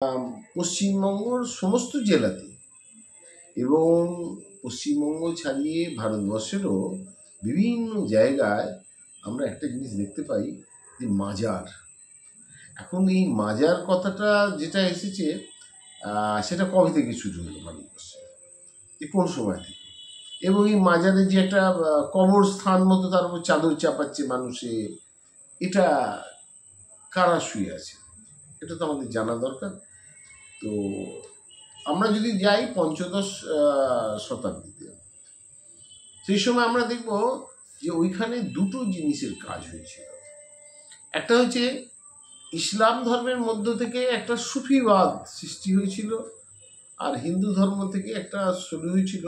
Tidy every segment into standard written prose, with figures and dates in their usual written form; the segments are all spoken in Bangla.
পশ্চিমবঙ্গর সমস্ত জেলাতে এবং পশ্চিমবঙ্গ ছাড়িয়ে ভারতবর্ষেরও বিভিন্ন জায়গায় আমরা একটা জিনিস দেখতে পাই যে মাজার। এখন এই মাজার কথাটা যেটা এসেছে সেটা কবে থেকে শুরু হলো ভারতবর্ষে, যে কোন সময় থেকে, এবং এই মাজারে যে একটা কবরস্থান মতো তার উপর চাদর চাপাচ্ছে মানুষে, এটা কারা শুয়ে আছে এটা তো আমাদের জানা দরকার। তো আমরা যদি যাই পঞ্চদশ শতাব্দীতে, সেই সময় আমরা দেখব যে ওইখানে দুটো জিনিসের কাজ হয়েছিল। একটা হচ্ছে ইসলাম ধর্মের মধ্য থেকে একটা সুফিবাদ সৃষ্টি হয়েছিল, আর হিন্দু ধর্ম থেকে একটা শুরু হয়েছিল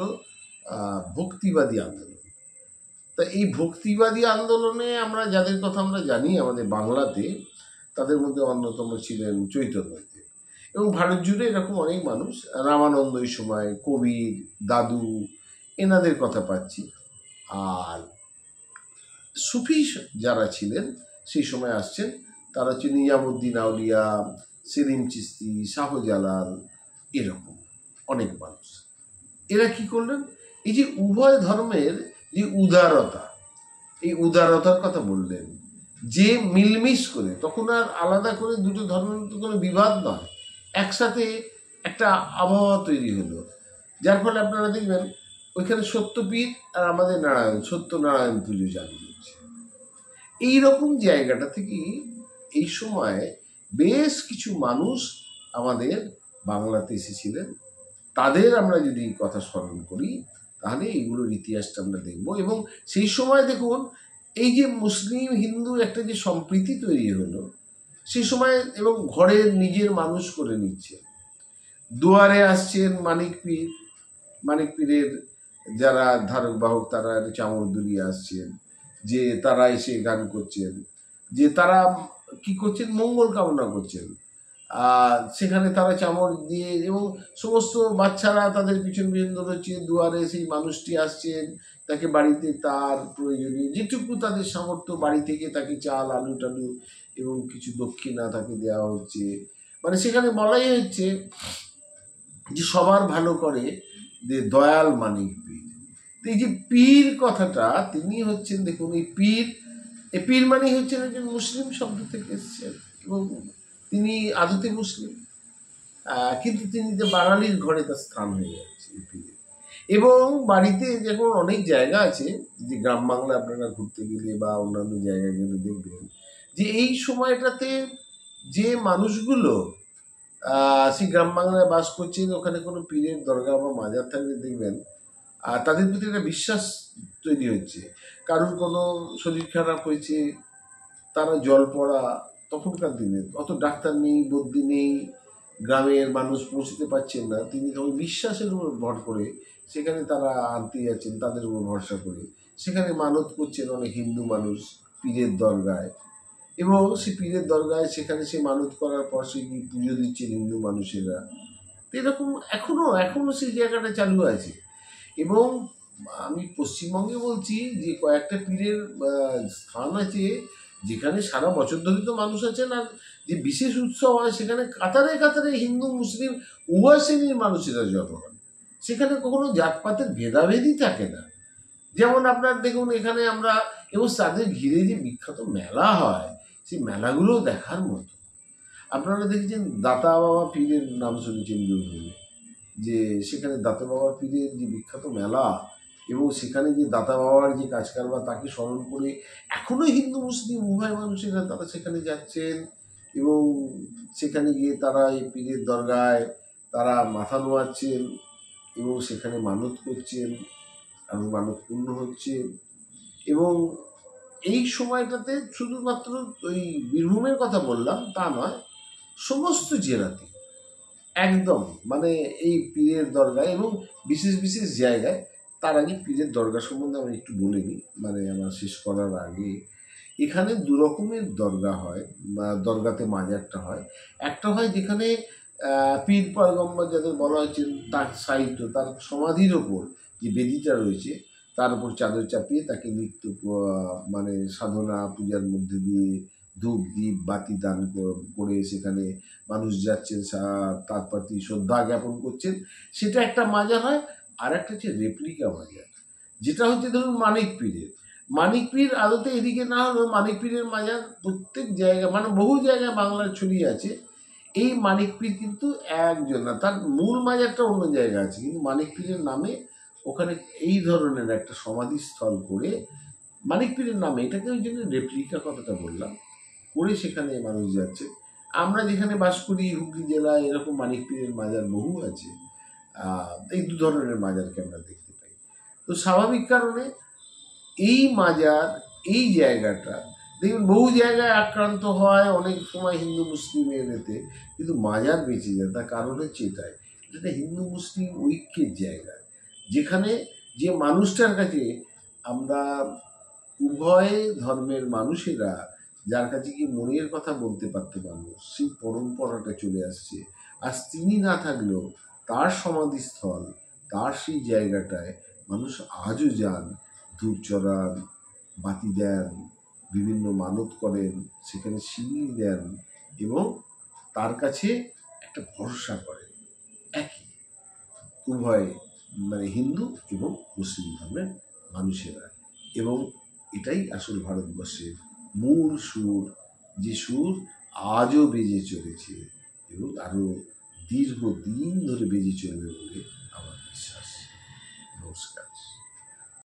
ভক্তিবাদী আন্দোলন। তা এই ভক্তিবাদী আন্দোলনে আমরা যাদের কথা আমরা জানি আমাদের বাংলাতে, তাদের মধ্যে অন্যতম ছিলেন চৈতন্যদেব, এবং ভারত জুড়ে এরকম অনেক মানুষ, রামানন্দ এই সময়, কবির, দাদু, এনাদের কথা পাচ্ছি। আর সুফি যারা ছিলেন সেই সময় আসছেন, তারা হচ্ছে নিজামুদ্দিন আউলিয়া, সেলিম চিশতি, শাহজালাল, এরকম অনেক মানুষ। এরা কি করলেন, এই যে উভয় ধর্মের যে উদারতা, এই উদারতার কথা বললেন, যে মিলমিশ করে, তখন আর আলাদা করে দুটো ধর্মের তো কোনো বিবাদ নয়, একসাথে একটা আবহাওয়া তৈরি হলো, যার ফলে আপনারা দেখবেন ওইখানে সত্যপীঠ আর আমাদের নারায়ণ, সত্যনারায়ণ পুজো চালু হচ্ছে। এইরকম জায়গাটা থেকে এই সময় বেশ কিছু মানুষ আমাদের বাংলাতে এসেছিলেন। তাদের আমরা যদি কথা স্মরণ করি তাহলে এইগুলোর ইতিহাসটা আমরা দেখব। এবং সেই সময় দেখুন এই যে মুসলিম হিন্দু একটা যে সম্প্রীতি তৈরি হলো সেই সময়, এবং ঘরের নিজের মানুষ করে নিচ্ছে। দুয়ারে আসছেন মানিক পীর, মানিক পীরের যারা ধারক বাহক তারা চামর দুলিয়ে আসছেন, যে তারা এসে গান করছেন, যে তারা কি করছেন, মঙ্গল কামনা করছেন। সেখানে তারা চামর দিয়ে, এবং সমস্ত বাচ্চারা তাদের পিছন পিছন ধরেছে, দুয়ারে সেই মানুষটি আসছেন, তাকে বাড়িতে তার প্রয়োজনীয় যেটুকু তাদের সামর্থ্য বাড়ি থেকে তাকে চাল, আলু টালু এবং কিছু দক্ষিণা তাকে দেওয়া হচ্ছে। মানে সেখানে বলাই হচ্ছে যে সবার ভালো করে যে দয়াল মানিক পীর। এই যে পীর কথাটা, তিনি হচ্ছেন, দেখুন এই পীর মানে হচ্ছেন একজন মুসলিম শব্দ থেকে এসেছেন, এবং তিনি আদতে মুসলিম, কিন্তু তিনি যে বাঙালির ঘরে তার স্থান হয়ে যাচ্ছে এই পীরে। এবং বাড়িতে যখন অনেক জায়গা আছে, যে গ্রাম বাংলা আপনারা ঘুরতে গেলে বা অন্যান্য জায়গায় গেলে দেখবেন যে এই সময়টাতে যে মানুষগুলো সেই গ্রাম বাংলায় বাস করছেন, ওখানে কোনো পীরের দরগা বা মাজার থাকলে দেখবেন আর তাদের প্রতি একটা বিশ্বাস তৈরি হচ্ছে। কারোর কোনো শরীর খারাপ হয়েছে, তারা জল পড়া, তখনকার দিনে অত ডাক্তার নেই, বদ্যি নেই, গ্রামের মানুষ পৌঁছতে পারছেন না, তিনি তখন বিশ্বাসের উপর ভর করে সেখানে তারা আনতে যাচ্ছেন, তাদের উপর ভরসা করে সেখানে মানত করছেন অনেক হিন্দু মানুষ পীরের দরগায়। এবং সেই পীরের দরগায় সেখানে সে মানত করার পর সে পুজো দিচ্ছেন হিন্দু মানুষেরা। এরকম এখনো সেই জায়গাটা চালু আছে। এবং আমি পশ্চিমবঙ্গে বলছি যে কয়েকটা পীরের স্থান আছে যেখানে সারা বছর ধরে তো মানুষ আছেন, আর যে বিশেষ উৎসব হয় সেখানে কাতারে কাতারে হিন্দু মুসলিম উভয় শ্রেণীর মানুষেরা জড়ো হন। সেখানে কখনো জাতপাতের ভেদাভেদই থাকে না। যেমন আপনার দেখুন এখানে আমরা, এবং তাদের ঘিরে যে বিখ্যাত মেলা হয়, সেই মেলাগুলো দেখার মতো। আপনারা দেখেছেন দাতা বাবা পীরের নাম শুনেছেন বীরভূমে, যে সেখানে দাতা বাবা পীরের যে বিখ্যাত মেলা, এবং সেখানে যে দাতা বাবার যে কাজ কারবার তাকে স্মরণ করে এখনো হিন্দু মুসলিম উভয় মানুষেরা তারা সেখানে যাচ্ছেন, এবং সেখানে গিয়ে তারা এই পীরের দরগায় তারা মাথা নোয়াচ্ছেন এবং সেখানে মানত করছেন, এবং মানত পূর্ণ হচ্ছে। এবং এই সময়টাতে শুধুমাত্র ওই বীরভূমের কথা বললাম তা নয়, সমস্ত জেলাতে একদম মানে এই পীরের দরগা, এবং বিশেষ বিশেষ জায়গায়। তার আগে পীরের দরগা সম্বন্ধে আমি একটু বলে নিই, মানে আমার শেষ করার আগে। এখানে দু রকমের দরগা হয়, বা দরগাতে মাজারটা হয়। একটা হয় যেখানে পীর পয়গম্বর যাদের বলা হয়েছে তার সাহিত্য, তার সমাধির ওপর যে বেদিটা রয়েছে তার উপর চাদর চাপিয়ে তাকে নিত্য মানে সাধনা পূজার মধ্যে দিয়ে ধূপ দ্বীপ বাতি দান করে সেখানে মানুষ যাচ্ছেন, তার প্রতি শ্রদ্ধা জ্ঞাপন করছেন, সেটা একটা মাজার হয়। আর একটা হচ্ছে রেপ্লিকা মাজার, যেটা হচ্ছে ধরুন মানিক পীরের। মানিক পীর আদতে এদিকে না হলেও মানিক পীরের মাজার প্রত্যেক জায়গায়, মানে বহু জায়গায় বাংলার ছড়িয়ে আছে। এই মানিক পীর কিন্তু একজন না, তার মূল মাজারটা অন্য জায়গায় আছে, কিন্তু মানিক পীরের নামে ওখানে এই ধরনের একটা সমাধিস্থল করে, মানিক পীরের নামে, এটাকে ওই জন্য রেপ্লিকা কথাটা বললাম, করে সেখানে মানুষ যাচ্ছে। আমরা যেখানে বাস করি হুগলি জেলায়, এরকম মানিক পীরের মাজার বহু আছে। এই দু ধরনের মাজারকে আমরা দেখতে পাই। তো স্বাভাবিক কারণে এই মাজার, এই জায়গাটা দেখবেন বহু জায়গায় আক্রান্ত হয় অনেক সময় হিন্দু মুসলিমের এতে, কিন্তু মাজার বেঁচে যায়। তার কারণ হচ্ছে এটাই, এটা হিন্দু মুসলিম ঐক্যের জায়গা, যেখানে যে মানুষটার কাছে আমরা উভয় ধর্মের মানুষেরা, যার কাছে কি মনের কথা বলতে পারতো মানুষ, সেই পরম্পরাটা চলে আসছে। আর তিনি না থাকলেও তার সমাধিস্থল, তার সেই জায়গাটায় মানুষ আজও যান, ধূপ চড়ান, বাতি দেন, বিভিন্ন মানত করেন, সেখানে সিঁড়ি দেন এবং তার কাছে একটা ভরসা করেন। একই, উভয়, মানে হিন্দু এবং মুসলিম ধর্মের মানুষেরা। এবং এটাই আসল ভারতবর্ষের মূল সুর, যে সুর আজও বেজে চলেছে এবং আরও দীর্ঘদিন ধরে বেজে চলবে বলে আমার বিশ্বাস। নমস্কার।